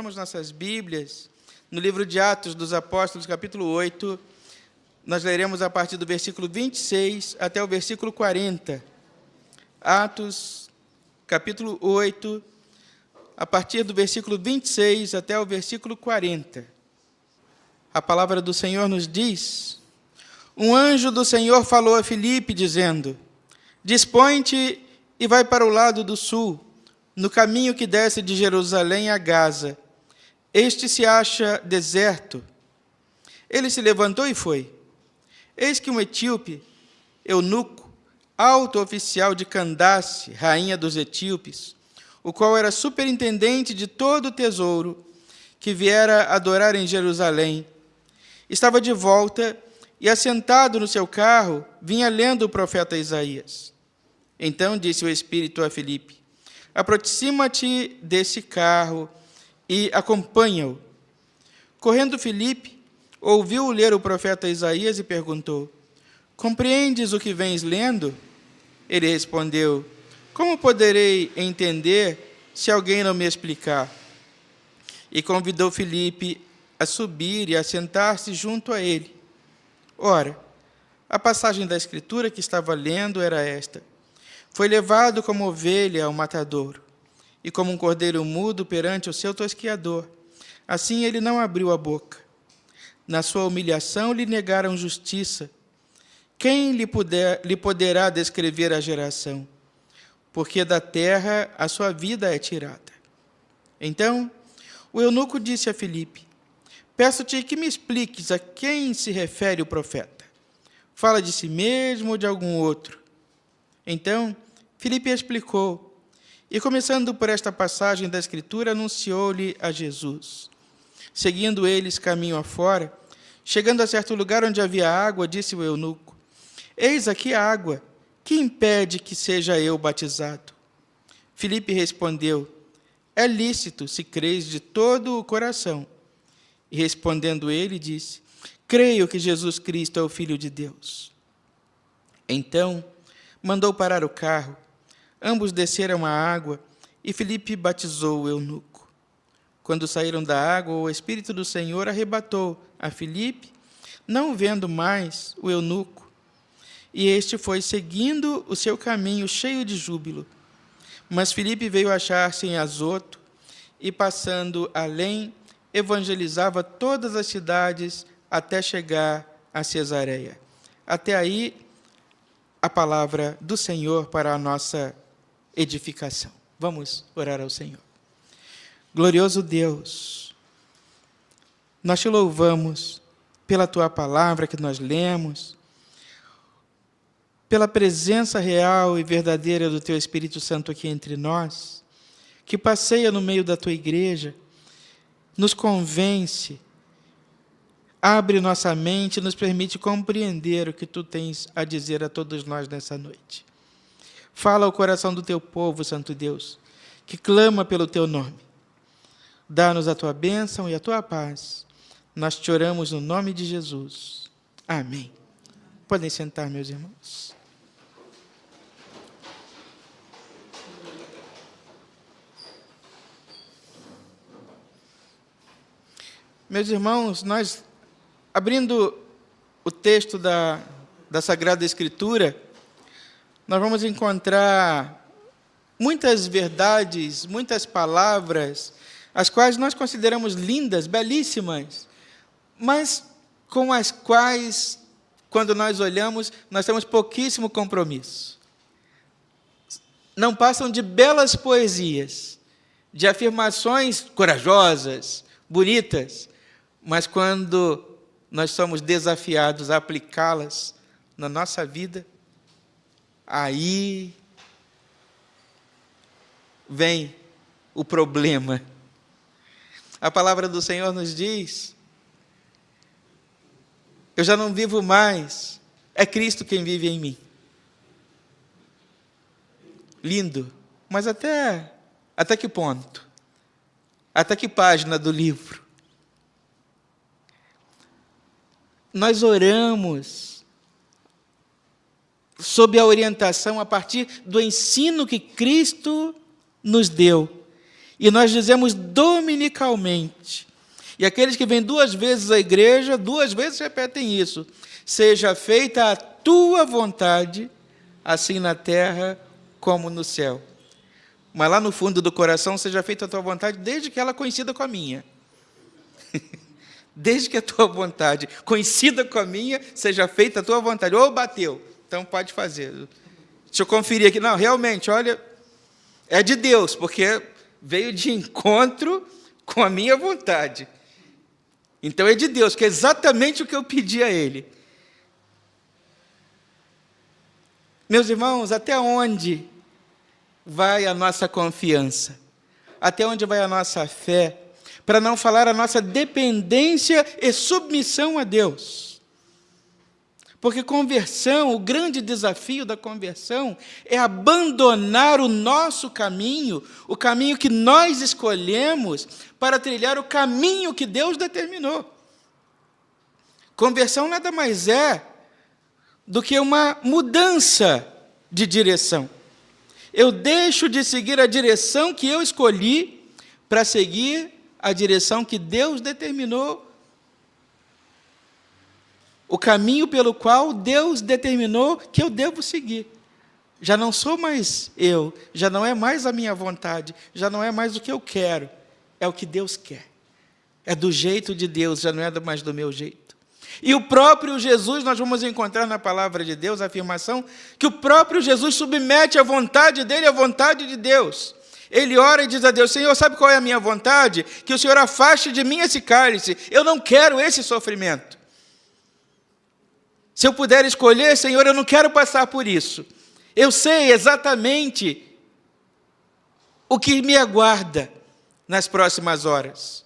abramos nossas Bíblias no livro de Atos dos Apóstolos, capítulo 8, nós leremos a partir do versículo 26 até o versículo 40. Atos, capítulo 8, a partir do versículo 26 até o versículo 40. A palavra do Senhor nos diz: um anjo do Senhor falou a Filipe, dizendo: dispõe-te e vai para o lado do sul, no caminho que desce de Jerusalém a Gaza. Este se acha deserto. Ele se levantou e foi. Eis que um etíope, eunuco, alto oficial de Candace, rainha dos etíopes, o qual era superintendente de todo o tesouro, que viera adorar em Jerusalém, estava de volta e, assentado no seu carro, vinha lendo o profeta Isaías. Então disse o Espírito a Filipe: aproxima-te desse carro e acompanha-o. Correndo Filipe, ouviu ler o profeta Isaías e perguntou: compreendes o que vens lendo? Ele respondeu: como poderei entender se alguém não me explicar? E convidou Filipe a subir e a sentar-se junto a ele. Ora, a passagem da Escritura que estava lendo era esta: foi levado como ovelha ao matadouro, e como um cordeiro mudo perante o seu tosquiador, assim ele não abriu a boca. Na sua humilhação lhe negaram justiça. Quem lhe poderá descrever a geração? Porque da terra a sua vida é tirada. Então, o eunuco disse a Filipe: peço-te que me expliques a quem se refere o profeta. Fala de si mesmo ou de algum outro? Então, Filipe explicou, e começando por esta passagem da Escritura, anunciou-lhe a Jesus. Seguindo eles caminho afora, chegando a certo lugar onde havia água, disse o eunuco: eis aqui a água, que impede que seja eu batizado? Filipe respondeu: é lícito, se creis de todo o coração. E respondendo ele, disse: creio que Jesus Cristo é o Filho de Deus. Então, mandou parar o carro, ambos desceram à água, e Filipe batizou o eunuco. Quando saíram da água, o Espírito do Senhor arrebatou a Filipe, não vendo mais o eunuco, e este foi seguindo o seu caminho cheio de júbilo. Mas Filipe veio achar-se em Azoto, e passando além, evangelizava todas as cidades até chegar a Cesareia. Até aí, a palavra do Senhor para a nossa edificação. Vamos orar ao Senhor. Glorioso Deus, nós te louvamos pela tua palavra que nós lemos, pela presença real e verdadeira do teu Espírito Santo aqui entre nós, que passeia no meio da tua igreja, nos convence, abre nossa mente e nos permite compreender o que tu tens a dizer a todos nós nessa noite. Fala ao coração do teu povo, Santo Deus, que clama pelo teu nome. Dá-nos a tua bênção e a tua paz. Nós te oramos no nome de Jesus. Amém. Podem sentar, meus irmãos. Meus irmãos, nós, abrindo o texto da Sagrada Escritura, nós vamos encontrar muitas verdades, muitas palavras, as quais nós consideramos lindas, belíssimas, mas com as quais, quando nós olhamos, nós temos pouquíssimo compromisso. Não passam de belas poesias, de afirmações corajosas, bonitas, mas quando nós somos desafiados a aplicá-las na nossa vida, aí vem o problema. A palavra do Senhor nos diz: eu já não vivo mais, é Cristo quem vive em mim. Lindo, mas até que ponto? Até que página do livro? Nós oramos sob a orientação, a partir do ensino que Cristo nos deu. E nós dizemos dominicalmente. E aqueles que vêm 2 vezes à igreja, 2 vezes repetem isso. Seja feita a tua vontade, assim na terra como no céu. Mas lá no fundo do coração, seja feita a tua vontade, desde que ela coincida com a minha. Desde que a tua vontade coincida com a minha, seja feita a tua vontade. Ou bateu, então pode fazer. Deixa eu conferir aqui. Não, realmente, olha, é de Deus, porque veio de encontro com a minha vontade. Então é de Deus, que é exatamente o que eu pedi a Ele. Meus irmãos, até onde vai a nossa confiança? Até onde vai a nossa fé? Para não falar a nossa dependência e submissão a Deus. Porque conversão, o grande desafio da conversão é abandonar o nosso caminho, o caminho que nós escolhemos para trilhar o caminho que Deus determinou. Conversão nada mais é do que uma mudança de direção. Eu deixo de seguir a direção que eu escolhi para seguir a direção que Deus determinou. O caminho pelo qual Deus determinou que eu devo seguir. Já não sou mais eu, já não é mais a minha vontade, já não é mais o que eu quero, é o que Deus quer. É do jeito de Deus, já não é mais do meu jeito. E o próprio Jesus, nós vamos encontrar na palavra de Deus a afirmação que o próprio Jesus submete a vontade dele à vontade de Deus. Ele ora e diz a Deus: Senhor, sabe qual é a minha vontade? Que o Senhor afaste de mim esse cálice. Eu não quero esse sofrimento. Se eu puder escolher, Senhor, eu não quero passar por isso. Eu sei exatamente o que me aguarda nas próximas horas.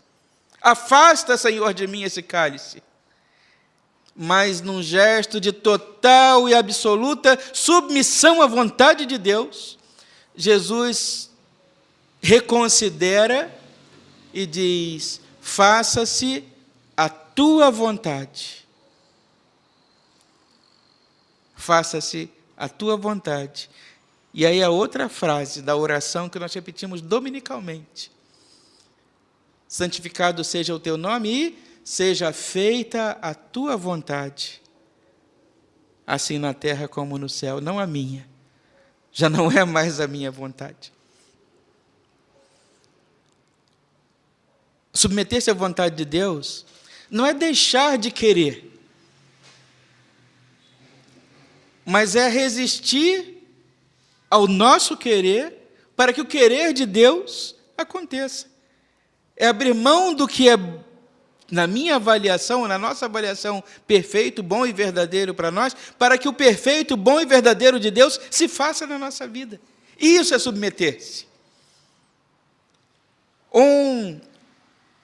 Afasta, Senhor, de mim esse cálice. Mas num gesto de total e absoluta submissão à vontade de Deus, Jesus reconsidera e diz: faça-se a tua vontade. Faça-se a tua vontade. E aí a outra frase da oração que nós repetimos dominicalmente: santificado seja o teu nome e seja feita a tua vontade, assim na terra como no céu. Não a minha, já não é mais a minha vontade. Submeter-se à vontade de Deus não é deixar de querer, mas é resistir ao nosso querer para que o querer de Deus aconteça. É abrir mão do que é, na minha avaliação, na nossa avaliação, perfeito, bom e verdadeiro para nós, para que o perfeito, bom e verdadeiro de Deus se faça na nossa vida. Isso é submeter-se.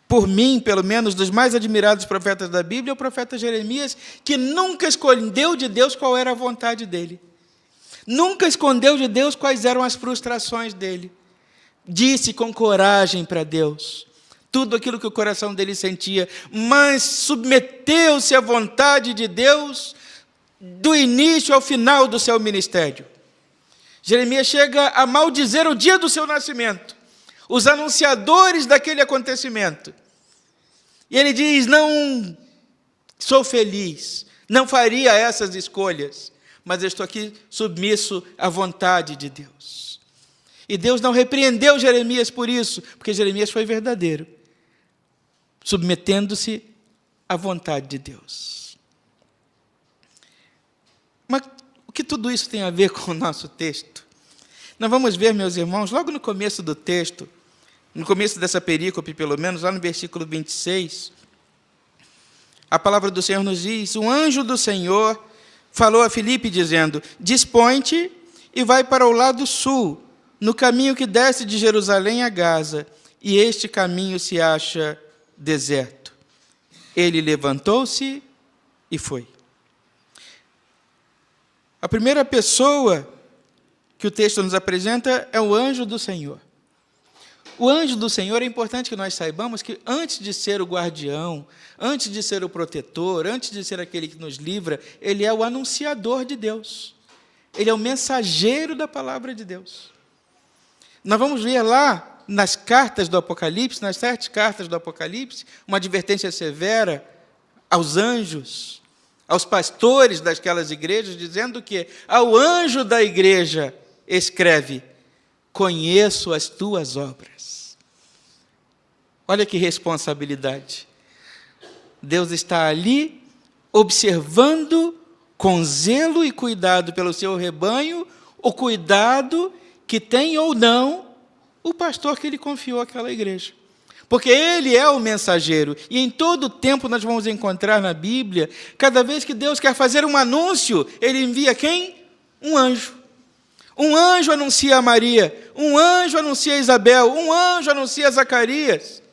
Por mim, pelo menos, dos mais admirados profetas da Bíblia, é o profeta Jeremias, que nunca escondeu de Deus qual era a vontade dele. Nunca escondeu de Deus quais eram as frustrações dele. Disse com coragem para Deus tudo aquilo que o coração dele sentia, mas submeteu-se à vontade de Deus do início ao final do seu ministério. Jeremias chega a maldizer o dia do seu nascimento, os anunciadores daquele acontecimento. E ele diz: não sou feliz, não faria essas escolhas, mas eu estou aqui submisso à vontade de Deus. E Deus não repreendeu Jeremias por isso, porque Jeremias foi verdadeiro, submetendo-se à vontade de Deus. Mas o que tudo isso tem a ver com o nosso texto? Nós vamos ver, meus irmãos, logo no começo do texto, no começo dessa perícope, pelo menos, lá no versículo 26, a palavra do Senhor nos diz: um anjo do Senhor falou a Filipe, dizendo: dispõe-te e vai para o lado sul, no caminho que desce de Jerusalém a Gaza, e este caminho se acha deserto. Ele levantou-se e foi. A primeira pessoa que o texto nos apresenta é o anjo do Senhor. O anjo do Senhor, é importante que nós saibamos que antes de ser o guardião, antes de ser o protetor, antes de ser aquele que nos livra, ele é o anunciador de Deus. Ele é o mensageiro da palavra de Deus. Nós vamos ver lá nas cartas do Apocalipse, nas 7 cartas do Apocalipse, uma advertência severa aos anjos, aos pastores daquelas igrejas, dizendo que ao anjo da igreja escreve: conheço as tuas obras. Olha que responsabilidade. Deus está ali observando com zelo e cuidado pelo seu rebanho, o cuidado que tem ou não o pastor que ele confiou àquela igreja. Porque ele é o mensageiro. E em todo tempo nós vamos encontrar na Bíblia, cada vez que Deus quer fazer um anúncio, ele envia quem? Um anjo. Um anjo anuncia a Maria, um anjo anuncia a Isabel, um anjo anuncia a Zacarias.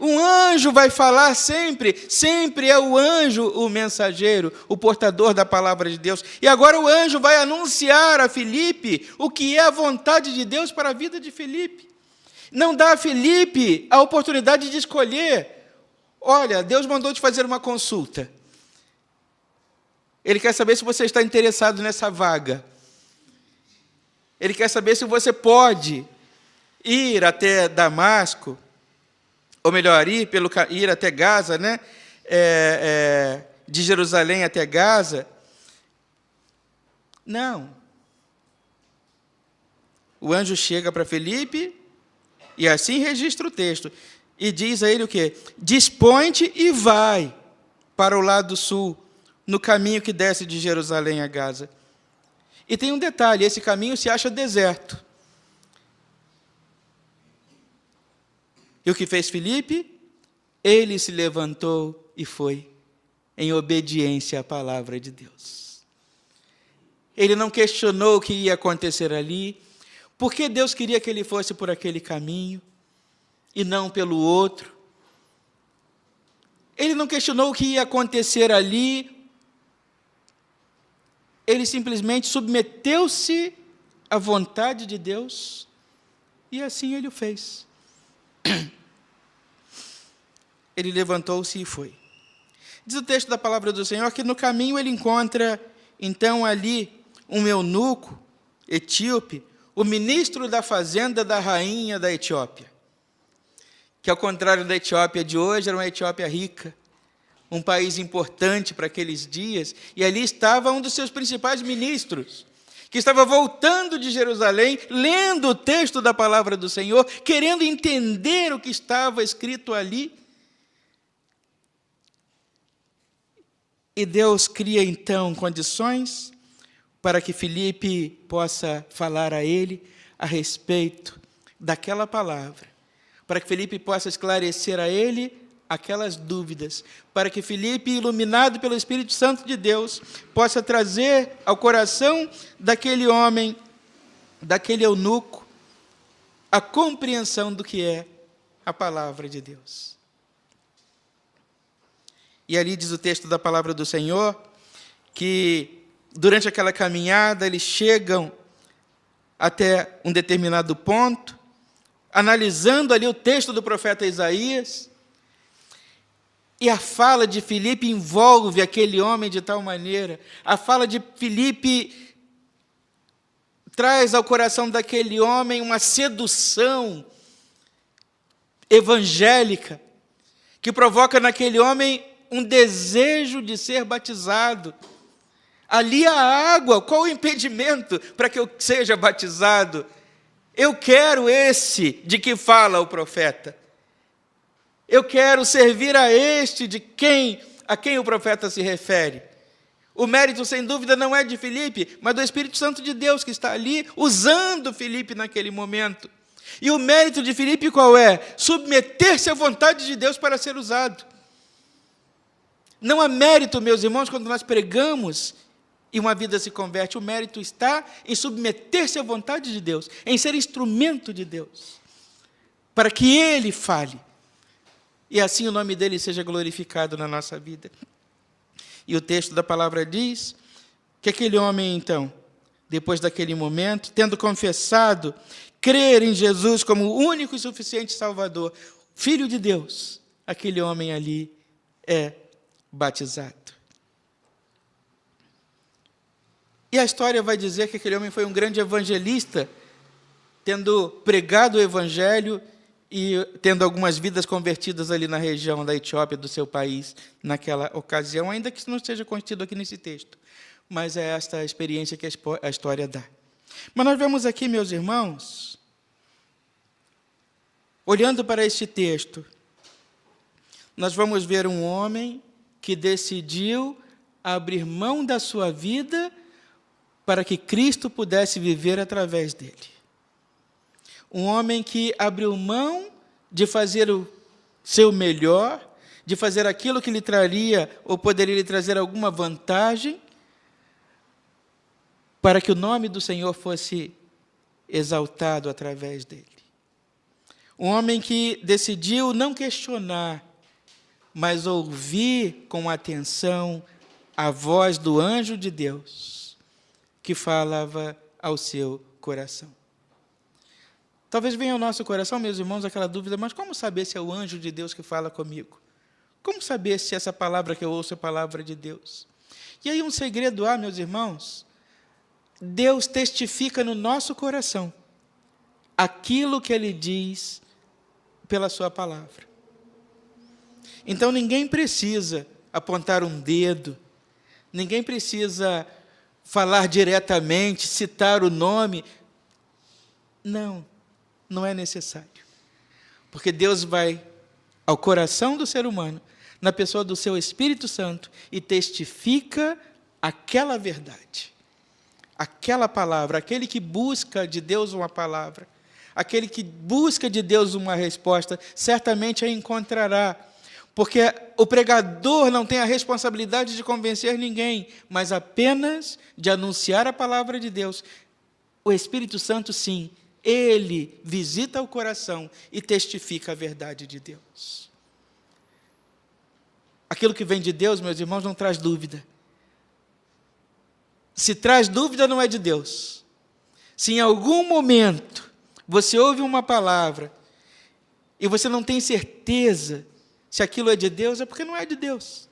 Um anjo vai falar sempre, sempre é o anjo o mensageiro, o portador da palavra de Deus. E agora o anjo vai anunciar a Filipe o que é a vontade de Deus para a vida de Filipe. Não dá a Filipe a oportunidade de escolher. Olha, Deus mandou te fazer uma consulta. Ele quer saber se você está interessado nessa vaga. Ele quer saber se você pode ir até Damasco, ou melhor, ir até Gaza, né? De Jerusalém até Gaza. Não. O anjo chega para Filipe, e assim registra o texto, e diz a ele o quê? Dispõe-te e vai para o lado sul, no caminho que desce de Jerusalém a Gaza. E tem um detalhe, esse caminho se acha deserto. E o que fez Filipe? Ele se levantou e foi, em obediência à palavra de Deus. Ele não questionou o que ia acontecer ali, porque Deus queria que ele fosse por aquele caminho, e não pelo outro. Ele não questionou o que ia acontecer ali, ele simplesmente submeteu-se à vontade de Deus, e assim ele o fez. Ele levantou-se e foi. Diz o texto da palavra do Senhor que no caminho ele encontra, então, ali, um eunuco etíope, o ministro da fazenda da rainha da Etiópia, que, ao contrário da Etiópia de hoje, era uma Etiópia rica, um país importante para aqueles dias, e ali estava um dos seus principais ministros, que estava voltando de Jerusalém, lendo o texto da palavra do Senhor, querendo entender o que estava escrito ali. E Deus cria, então, condições para que Filipe possa falar a ele a respeito daquela palavra, para que Filipe possa esclarecer a ele aquelas dúvidas, para que Filipe, iluminado pelo Espírito Santo de Deus, possa trazer ao coração daquele homem, daquele eunuco, a compreensão do que é a palavra de Deus. E ali diz o texto da palavra do Senhor, que durante aquela caminhada eles chegam até um determinado ponto, analisando ali o texto do profeta Isaías, e a fala de Filipe envolve aquele homem de tal maneira, a fala de Filipe traz ao coração daquele homem uma sedução evangélica, que provoca naquele homem um desejo de ser batizado. Ali há água, qual o impedimento para que eu seja batizado? Eu quero esse de que fala o profeta. Eu quero servir a este a quem o profeta se refere. O mérito, sem dúvida, não é de Filipe, mas do Espírito Santo de Deus que está ali, usando Filipe naquele momento. E o mérito de Filipe qual é? Submeter-se à vontade de Deus para ser usado. Não há mérito, meus irmãos, quando nós pregamos e uma vida se converte. O mérito está em submeter-se à vontade de Deus, em ser instrumento de Deus, para que Ele fale, e assim o nome dEle seja glorificado na nossa vida. E o texto da palavra diz que aquele homem, então, depois daquele momento, tendo confessado, crer em Jesus como o único e suficiente Salvador, Filho de Deus, aquele homem ali é batizado. E a história vai dizer que aquele homem foi um grande evangelista, tendo pregado o Evangelho e tendo algumas vidas convertidas ali na região da Etiópia, do seu país, naquela ocasião, ainda que isso não esteja contido aqui nesse texto. Mas é esta a experiência que a história dá. Mas nós vemos aqui, meus irmãos, olhando para este texto, nós vamos ver um homem que decidiu abrir mão da sua vida para que Cristo pudesse viver através dele. Um homem que abriu mão de fazer o seu melhor, de fazer aquilo que lhe traria ou poderia lhe trazer alguma vantagem, para que o nome do Senhor fosse exaltado através dele. Um homem que decidiu não questionar, mas ouvir com atenção a voz do anjo de Deus, que falava ao seu coração. Talvez venha ao nosso coração, meus irmãos, aquela dúvida, mas como saber se é o anjo de Deus que fala comigo? Como saber se essa palavra que eu ouço é a palavra de Deus? E aí um segredo há, meus irmãos, Deus testifica no nosso coração aquilo que Ele diz pela sua palavra. Então ninguém precisa apontar um dedo, ninguém precisa falar diretamente, citar o nome. Não, não é necessário. Porque Deus vai ao coração do ser humano, na pessoa do seu Espírito Santo, e testifica aquela verdade, aquela palavra. Aquele que busca de Deus uma palavra, aquele que busca de Deus uma resposta, certamente a encontrará. Porque o pregador não tem a responsabilidade de convencer ninguém, mas apenas de anunciar a palavra de Deus. O Espírito Santo, sim, ele visita o coração e testifica a verdade de Deus. Aquilo que vem de Deus, meus irmãos, não traz dúvida. Se traz dúvida, não é de Deus. Se em algum momento você ouve uma palavra e você não tem certeza se aquilo é de Deus, é porque não é de Deus.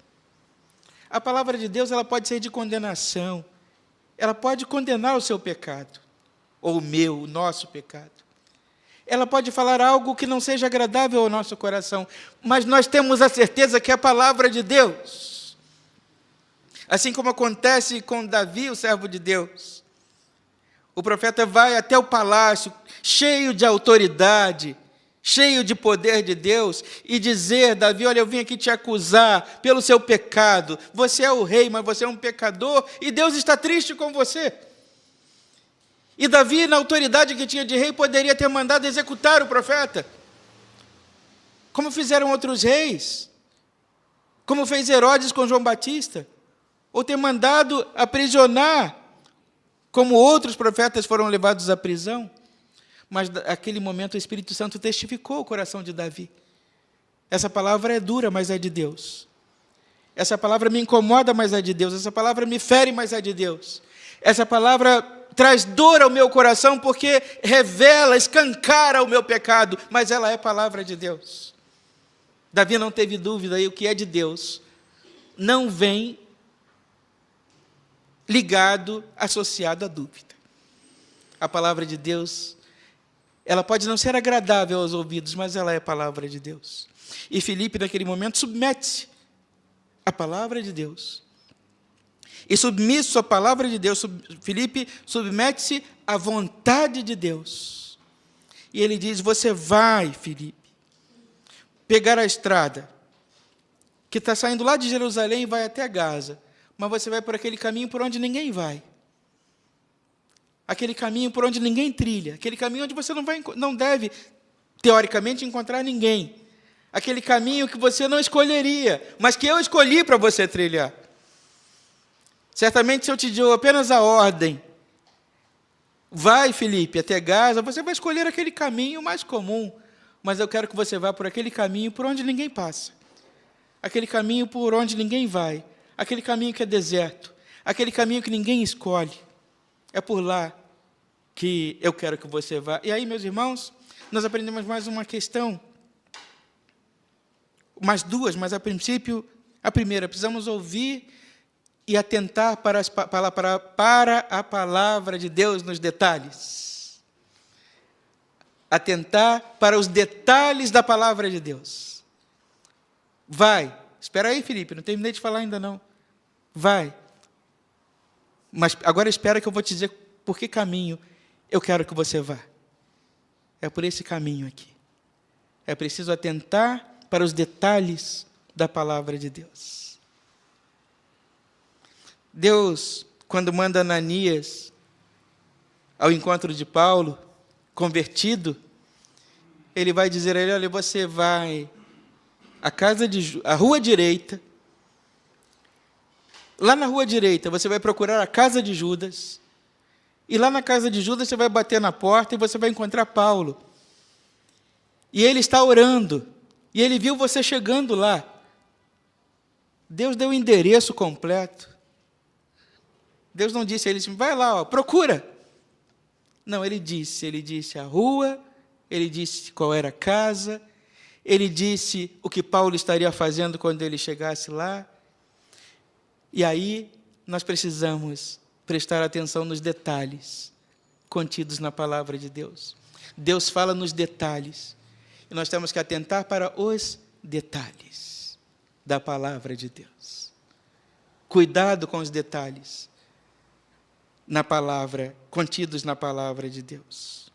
A palavra de Deus, ela pode ser de condenação. Ela pode condenar o seu pecado, ou o meu, o nosso pecado. Ela pode falar algo que não seja agradável ao nosso coração, mas nós temos a certeza que é a palavra de Deus. Assim como acontece com Davi, o servo de Deus. O profeta vai até o palácio, cheio de autoridade, cheio de poder de Deus, e dizer: Davi, olha, eu vim aqui te acusar pelo seu pecado. Você é o rei, mas você é um pecador, e Deus está triste com você. E Davi, na autoridade que tinha de rei, poderia ter mandado executar o profeta, como fizeram outros reis, como fez Herodes com João Batista, ou ter mandado aprisionar, como outros profetas foram levados à prisão. Mas naquele momento o Espírito Santo testificou o coração de Davi. Essa palavra é dura, mas é de Deus. Essa palavra me incomoda, mas é de Deus. Essa palavra me fere, mas é de Deus. Essa palavra traz dor ao meu coração, porque revela, escancara o meu pecado, mas ela é palavra de Deus. Davi não teve dúvida, e o que é de Deus não vem ligado, associado à dúvida. A palavra de Deus, ela pode não ser agradável aos ouvidos, mas ela é a palavra de Deus. E Filipe, naquele momento, submete-se à palavra de Deus. E submisso à palavra de Deus, Filipe submete-se à vontade de Deus. E ele diz: você vai, Filipe, pegar a estrada, que está saindo lá de Jerusalém e vai até Gaza, mas você vai por aquele caminho por onde ninguém vai. Aquele caminho por onde ninguém trilha, aquele caminho onde você não deve, teoricamente, encontrar ninguém. Aquele caminho que você não escolheria, mas que eu escolhi para você trilhar. Certamente, se eu te dou apenas a ordem, vai, Filipe, até Gaza, você vai escolher aquele caminho mais comum, mas eu quero que você vá por aquele caminho por onde ninguém passa, aquele caminho por onde ninguém vai, aquele caminho que é deserto, aquele caminho que ninguém escolhe. É por lá que eu quero que você vá. E aí, meus irmãos, nós aprendemos mais uma questão, mais duas, mas a princípio, a primeira, precisamos ouvir e atentar para a palavra de Deus nos detalhes. atentar para os detalhes da palavra de Deus. Vai. Espera aí, Felipe, não terminei de falar ainda não. Vai. Mas agora espera que eu vou te dizer por que caminho eu quero que você vá. É por esse caminho aqui. É preciso atentar para os detalhes da palavra de Deus. Deus, quando manda Ananias ao encontro de Paulo, convertido, ele vai dizer a ele: olha, você vai à rua direita. Lá na rua direita, você vai procurar a casa de Judas. E lá na casa de Judas, você vai bater na porta e você vai encontrar Paulo. E ele está orando. E ele viu você chegando lá. Deus deu o endereço completo. Deus não disse a ele: vai lá, procura. Não, ele disse a rua, ele disse qual era a casa, ele disse o que Paulo estaria fazendo quando ele chegasse lá. E aí, nós precisamos prestar atenção nos detalhes contidos na palavra de Deus. Deus fala nos detalhes. E nós temos que atentar para os detalhes da palavra de Deus. Cuidado com os detalhes na palavra, contidos na palavra de Deus.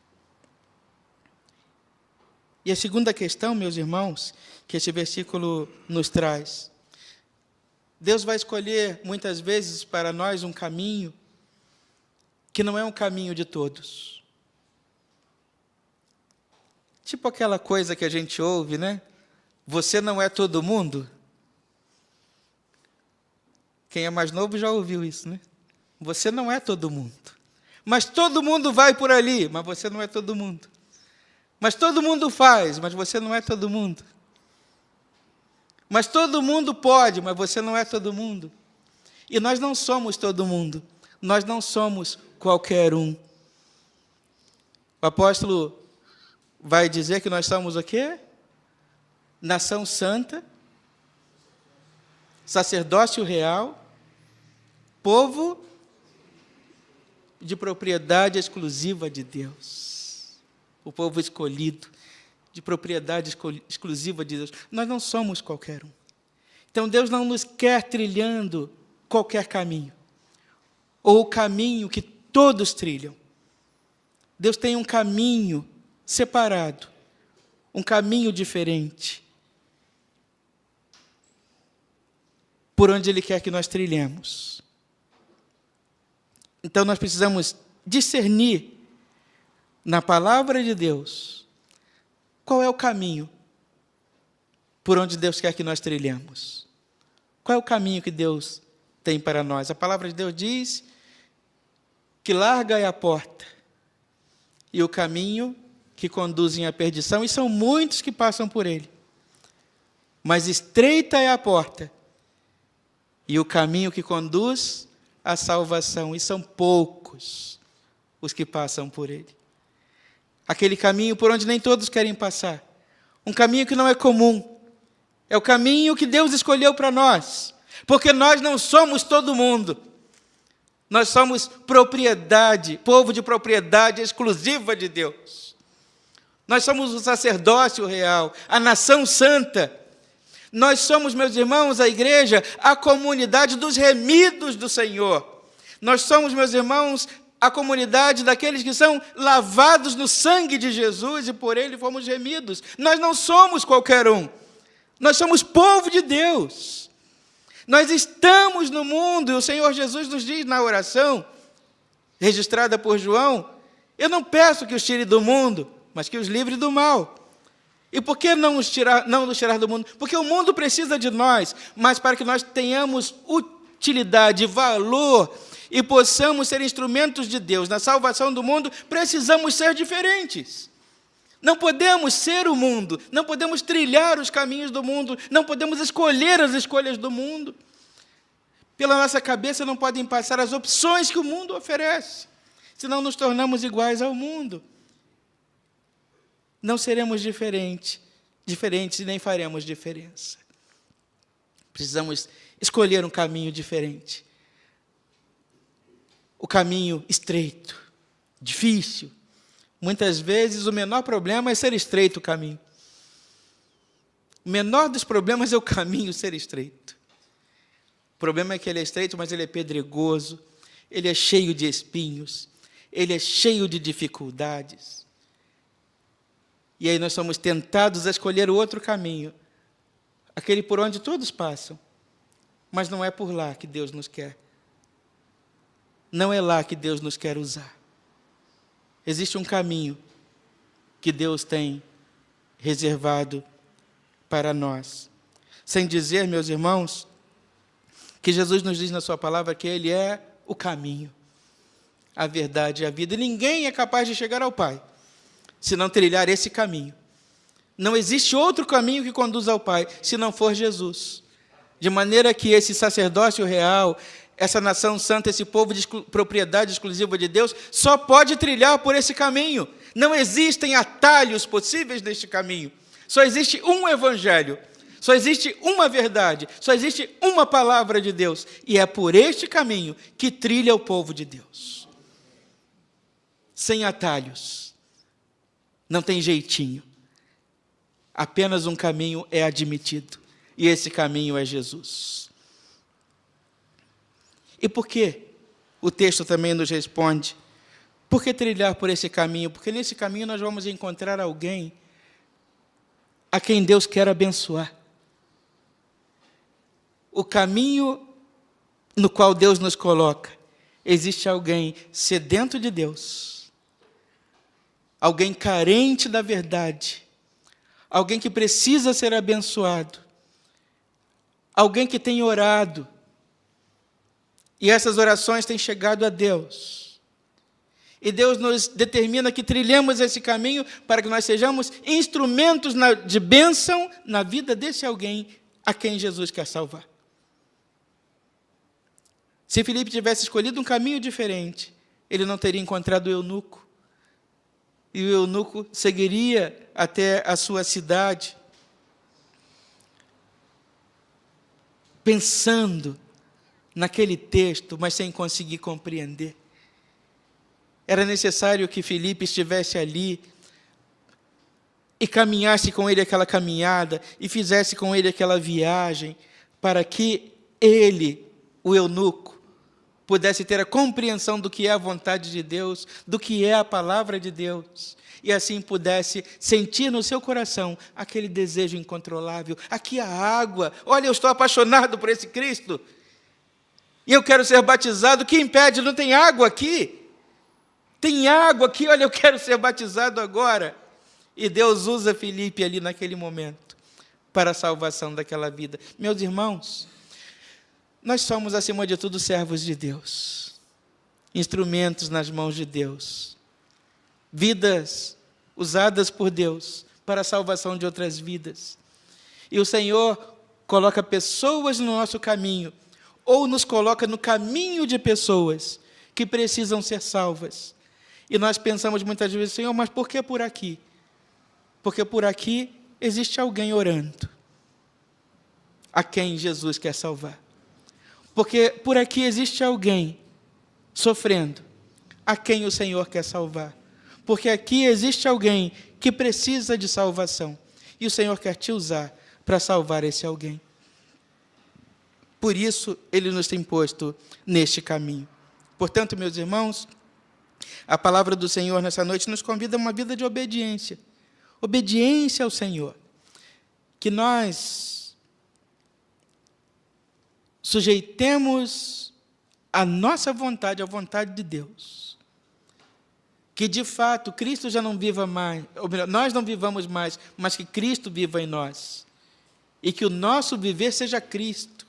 E a segunda questão, meus irmãos, que esse versículo nos traz: Deus vai escolher, muitas vezes, para nós um caminho que não é um caminho de todos. Tipo aquela coisa que a gente ouve, né? Você não é todo mundo. Quem é mais novo já ouviu isso, né? Você não é todo mundo. Mas todo mundo vai por ali, mas você não é todo mundo. Mas todo mundo faz, mas você não é todo mundo. Mas todo mundo pode, mas você não é todo mundo. E nós não somos todo mundo. Nós não somos qualquer um. O apóstolo vai dizer que nós somos o quê? Nação santa, sacerdócio real, povo de propriedade exclusiva de Deus. O povo escolhido, de propriedade exclusiva de Deus. Nós não somos qualquer um. Então, Deus não nos quer trilhando qualquer caminho, ou o caminho que todos trilham. Deus tem um caminho separado, um caminho diferente, por onde Ele quer que nós trilhemos. Então, nós precisamos discernir na palavra de Deus qual é o caminho por onde Deus quer que nós trilhemos. Qual é o caminho que Deus tem para nós? A palavra de Deus diz que larga é a porta e o caminho que conduzem à perdição, e são muitos que passam por ele. Mas estreita é a porta e o caminho que conduz à salvação, e são poucos os que passam por ele. Aquele caminho por onde nem todos querem passar. Um caminho que não é comum. É o caminho que Deus escolheu para nós. Porque nós não somos todo mundo. Nós somos propriedade, povo de propriedade exclusiva de Deus. Nós somos o sacerdócio real, a nação santa. Nós somos, meus irmãos, a igreja, a comunidade dos remidos do Senhor. Nós somos, meus irmãos, a comunidade daqueles que são lavados no sangue de Jesus e por ele fomos remidos. Nós não somos qualquer um. Nós somos povo de Deus. Nós estamos no mundo, e o Senhor Jesus nos diz na oração, registrada por João: eu não peço que os tire do mundo, mas que os livre do mal. E por que não nos tirar do mundo? Porque o mundo precisa de nós, mas para que nós tenhamos utilidade, valor, e possamos ser instrumentos de Deus na salvação do mundo, precisamos ser diferentes. Não podemos ser o mundo, não podemos trilhar os caminhos do mundo, não podemos escolher as escolhas do mundo. Pela nossa cabeça não podem passar as opções que o mundo oferece, senão nos tornamos iguais ao mundo. Não seremos diferentes e nem faremos diferença. Precisamos escolher um caminho diferente. O caminho estreito, difícil, Muitas vezes o menor problema é ser estreito o caminho. O menor dos problemas é o caminho ser estreito. O problema é que ele é estreito, mas ele é pedregoso, ele é cheio de espinhos, ele é cheio de dificuldades. E aí nós somos tentados a escolher o outro caminho, aquele por onde todos passam, mas não é por lá que Deus nos quer. Não é lá que Deus nos quer usar. Existe um caminho que Deus tem reservado para nós. Sem dizer, meus irmãos, que Jesus nos diz na sua palavra que Ele é o caminho, a verdade e a vida. E ninguém é capaz de chegar ao Pai se não trilhar esse caminho. Não existe outro caminho que conduza ao Pai, se não for Jesus. De maneira que esse sacerdócio real, essa nação santa, esse povo de propriedade exclusiva de Deus, só pode trilhar por esse caminho. Não existem atalhos possíveis neste caminho. Só existe um evangelho, só existe uma verdade, só existe uma palavra de Deus. E é por este caminho que trilha o povo de Deus. Sem atalhos. Não tem jeitinho. Apenas um caminho é admitido. E esse caminho é Jesus. E por que o texto também nos responde? Por que trilhar por esse caminho? Porque nesse caminho nós vamos encontrar alguém a quem Deus quer abençoar. O caminho no qual Deus nos coloca, existe alguém sedento de Deus, alguém carente da verdade, alguém que precisa ser abençoado, alguém que tem orado, e essas orações têm chegado a Deus. E Deus nos determina que trilhemos esse caminho para que nós sejamos instrumentos de bênção na vida desse alguém a quem Jesus quer salvar. Se Filipe tivesse escolhido um caminho diferente, ele não teria encontrado o eunuco. E o eunuco seguiria até a sua cidade, pensando naquele texto, mas sem conseguir compreender. Era necessário que Filipe estivesse ali e caminhasse com ele aquela caminhada e fizesse com ele aquela viagem, para que ele, o eunuco, pudesse ter a compreensão do que é a vontade de Deus, do que é a palavra de Deus, e assim pudesse sentir no seu coração aquele desejo incontrolável. Aqui a água, olha, eu estou apaixonado por esse Cristo, e eu quero ser batizado, o que impede? Não tem água aqui? Tem água aqui, olha, eu quero ser batizado agora. E Deus usa Filipe ali naquele momento, para a salvação daquela vida. Meus irmãos, nós somos, acima de tudo, servos de Deus, instrumentos nas mãos de Deus, vidas usadas por Deus para a salvação de outras vidas. E o Senhor coloca pessoas no nosso caminho, ou nos coloca no caminho de pessoas que precisam ser salvas. E nós pensamos muitas vezes, Senhor, mas por que por aqui? Porque por aqui existe alguém orando, a quem Jesus quer salvar. Porque por aqui existe alguém sofrendo, a quem o Senhor quer salvar. Porque aqui existe alguém que precisa de salvação, e o Senhor quer te usar para salvar esse alguém. Por isso, Ele nos tem posto neste caminho. Portanto, meus irmãos, a palavra do Senhor nessa noite nos convida a uma vida de obediência. Obediência ao Senhor. Que nós sujeitemos a nossa vontade à vontade de Deus. Que, de fato, Cristo já não viva mais, ou melhor, nós não vivamos mais, mas que Cristo viva em nós. E que o nosso viver seja Cristo.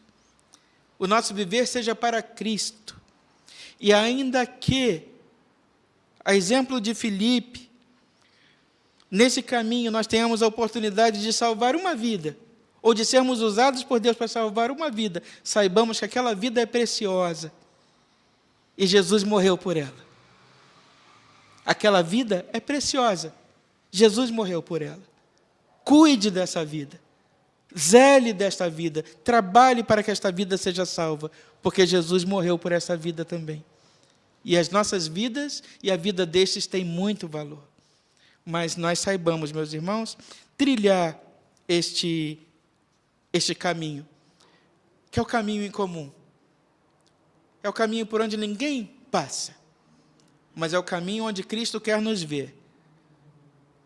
O nosso viver seja para Cristo. E ainda que, a exemplo de Filipe, nesse caminho nós tenhamos a oportunidade de salvar uma vida, ou de sermos usados por Deus para salvar uma vida, saibamos que aquela vida é preciosa, e Jesus morreu por ela. Aquela vida é preciosa, Jesus morreu por ela. Cuide dessa vida, zele desta vida, trabalhe para que esta vida seja salva, porque Jesus morreu por essa vida também. E as nossas vidas e a vida destes têm muito valor. mas nós saibamos, meus irmãos, trilhar este caminho, que é o caminho em comum. É o caminho por onde ninguém passa, mas é o caminho onde Cristo quer nos ver.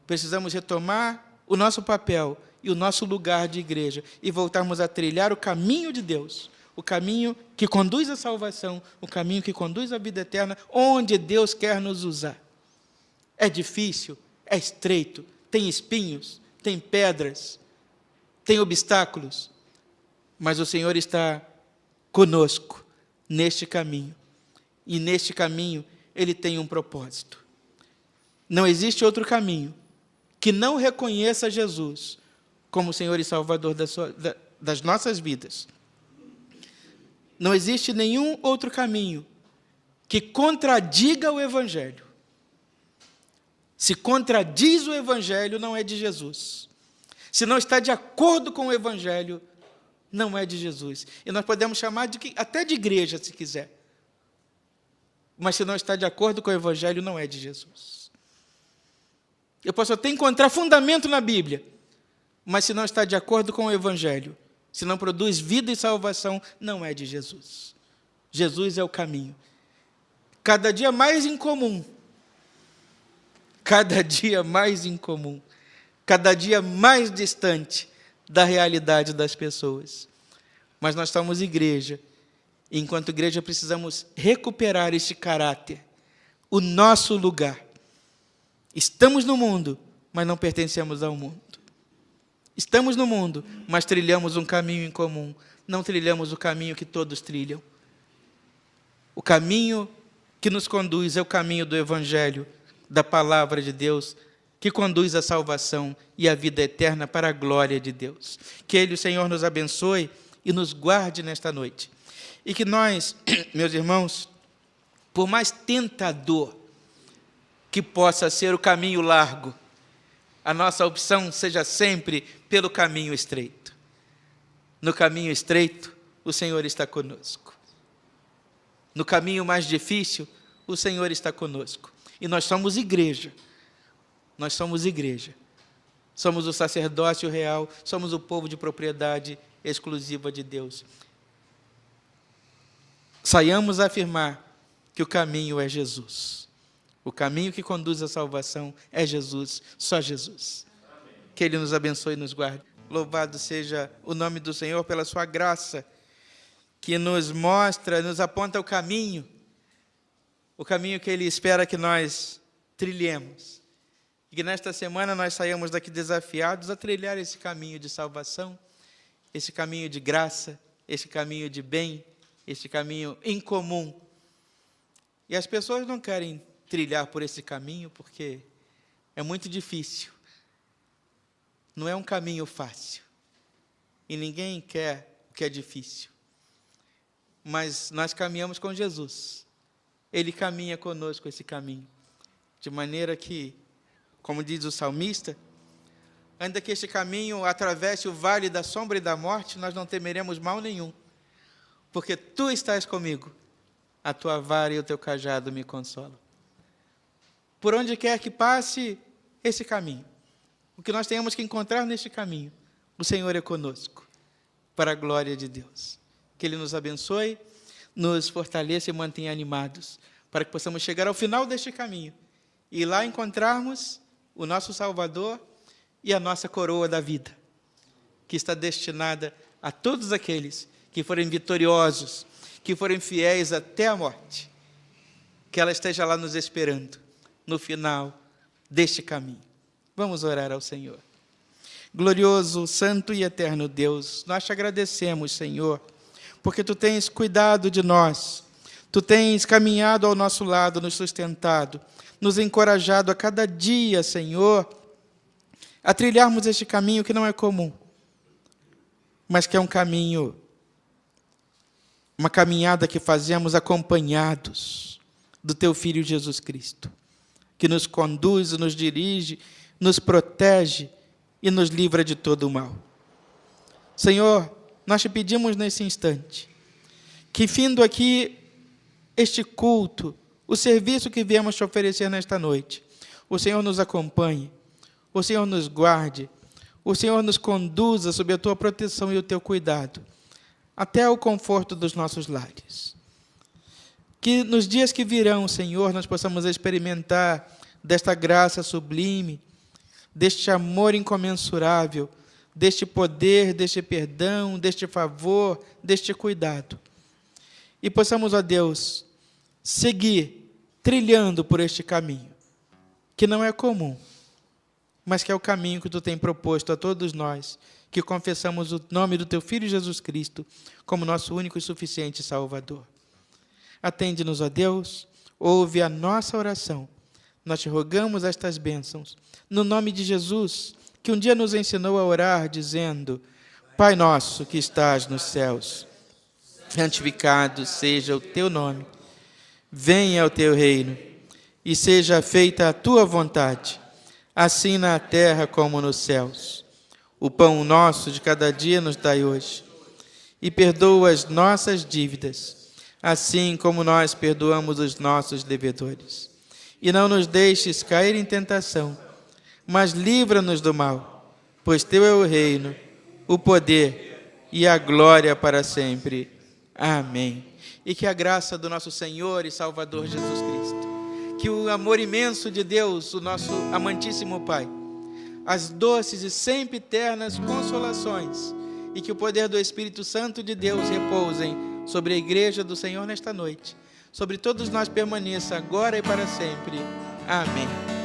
Precisamos retomar o nosso papel e o nosso lugar de igreja e voltarmos a trilhar o caminho de Deus, o caminho que conduz à salvação, o caminho que conduz à vida eterna, onde Deus quer nos usar. É difícil, é estreito, tem espinhos, tem pedras, tem obstáculos, mas o Senhor está conosco neste caminho. E neste caminho Ele tem um propósito. Não existe outro caminho que não reconheça Jesus como Senhor e Salvador das nossas vidas. Não existe nenhum outro caminho que contradiga o Evangelho. Se contradiz o Evangelho, não é de Jesus. Se não está de acordo com o Evangelho, não é de Jesus. E nós podemos chamar até de igreja, se quiser. Mas se não está de acordo com o Evangelho, não é de Jesus. Eu posso até encontrar fundamento na Bíblia, mas se não está de acordo com o Evangelho, se não produz vida e salvação, não é de Jesus. Jesus é o caminho. Cada dia mais incomum. Cada dia mais incomum. Cada dia mais distante da realidade das pessoas. Mas nós somos igreja. E enquanto igreja precisamos recuperar este caráter. O nosso lugar. Estamos no mundo, mas não pertencemos ao mundo. Estamos no mundo, mas trilhamos um caminho em comum. Não trilhamos o caminho que todos trilham. O caminho que nos conduz é o caminho do Evangelho, da Palavra de Deus, que conduz à salvação e à vida eterna para a glória de Deus. Que Ele, o Senhor, nos abençoe e nos guarde nesta noite. E que nós, meus irmãos, por mais tentador que possa ser o caminho largo, a nossa opção seja sempre pelo caminho estreito. No caminho estreito, o Senhor está conosco. No caminho mais difícil, o Senhor está conosco. E nós somos igreja. Nós somos igreja. Somos o sacerdócio real, somos o povo de propriedade exclusiva de Deus. Saiamos a afirmar que o caminho é Jesus. O caminho que conduz à salvação é Jesus, só Jesus. Amém. Que Ele nos abençoe e nos guarde. Louvado seja o nome do Senhor pela sua graça, que nos mostra, nos aponta o caminho que Ele espera que nós trilhemos. E que nesta semana nós saímos daqui desafiados a trilhar esse caminho de salvação, esse caminho de graça, esse caminho de bem, esse caminho em comum. E as pessoas não querem trilhar por esse caminho porque é muito difícil. Não é um caminho fácil. E ninguém quer o que é difícil. Mas nós caminhamos com Jesus. Ele caminha conosco esse caminho. De maneira que, como diz o salmista, ainda que este caminho atravesse o vale da sombra e da morte, nós não temeremos mal nenhum. Porque Tu estás comigo. A Tua vara e o Teu cajado me consolam. Por onde quer que passe esse caminho, o que nós tenhamos que encontrar neste caminho, o Senhor é conosco, para a glória de Deus. Que Ele nos abençoe, nos fortaleça e mantenha animados, para que possamos chegar ao final deste caminho e lá encontrarmos o nosso Salvador e a nossa coroa da vida, que está destinada a todos aqueles que forem vitoriosos, que forem fiéis até a morte, que ela esteja lá nos esperando, no final deste caminho. Vamos orar ao Senhor. Glorioso, santo e eterno Deus, nós te agradecemos, Senhor, porque Tu tens cuidado de nós, Tu tens caminhado ao nosso lado, nos sustentado, nos encorajado a cada dia, Senhor, a trilharmos este caminho que não é comum, mas que é um caminho, uma caminhada que fazemos acompanhados do Teu Filho Jesus Cristo, que nos conduz, nos dirige, nos protege e nos livra de todo o mal. Senhor, nós Te pedimos nesse instante, que findo aqui este culto, o serviço que viemos Te oferecer nesta noite, o Senhor nos acompanhe, o Senhor nos guarde, o Senhor nos conduza sob a tua proteção e o teu cuidado, até o conforto dos nossos lares. Que nos dias que virão, Senhor, nós possamos experimentar desta graça sublime, deste amor incomensurável, deste poder, deste perdão, deste favor, deste cuidado. E possamos, ó Deus, seguir trilhando por este caminho, que não é comum, mas que é o caminho que tu tem proposto a todos nós, que confessamos o nome do teu Filho Jesus Cristo como nosso único e suficiente Salvador. Atende-nos, ó Deus, ouve a nossa oração. Nós te rogamos estas bênçãos, no nome de Jesus, que um dia nos ensinou a orar, dizendo: Pai nosso que estás nos céus, santificado seja o teu nome. Venha o teu reino, e seja feita a tua vontade, assim na terra como nos céus. O pão nosso de cada dia nos dai hoje, e perdoa as nossas dívidas, assim como nós perdoamos os nossos devedores. E não nos deixes cair em tentação, mas livra-nos do mal, pois teu é o reino, o poder e a glória para sempre. Amém. E que a graça do nosso Senhor e Salvador Jesus Cristo, que o amor imenso de Deus, o nosso amantíssimo Pai, as doces e sempre eternas consolações, e que o poder do Espírito Santo de Deus repousem sobre a igreja do Senhor nesta noite, sobre todos nós permaneça agora e para sempre. Amém.